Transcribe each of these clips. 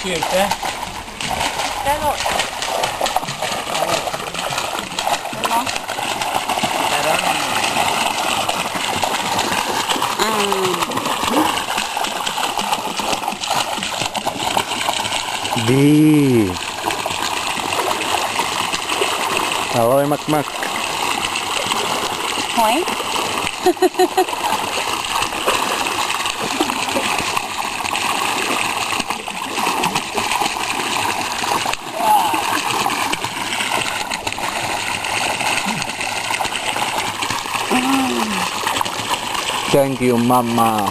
Kyrka. Där då. Di. Aloy makmak. Hỏi. Thank you, Mama.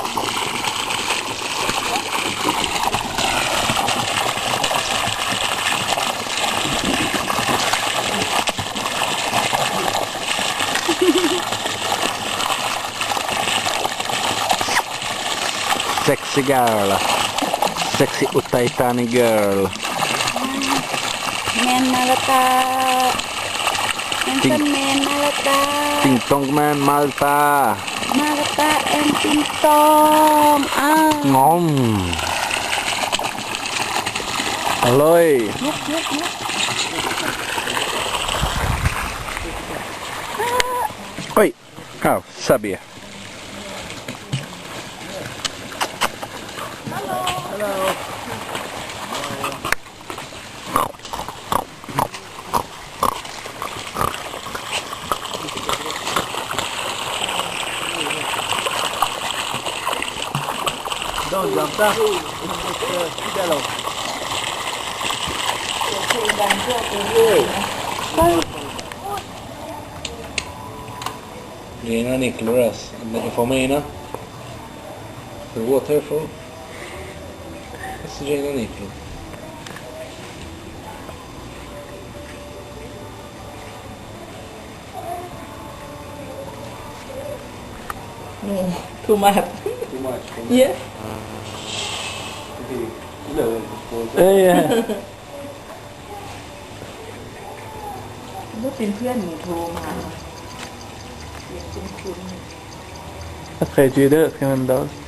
Sexy girl. Sexy Utaitani girl. Men Malta. Handsome man Malta. Ting tong man Malta. Malta and Ting Tong. Ngon. Aloy. Nhúc. Oi. Oh, sabia. Don't jump down. Hello. Gina Nicholas, får mina. The waterfall. That's Gina Nicholas. No, too much. Too much. Yeah. Yeah. ก็เป็นเพื่อนหนูโทรมาเสียงคุ้น Wat ga je doen? Gaan we dat? ๆ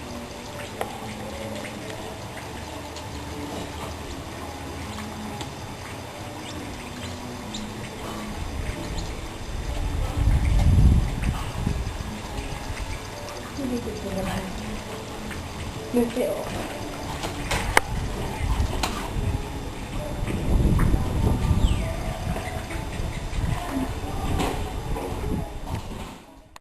ไม่รู้จะเป็นอะไรนึกไม่ออก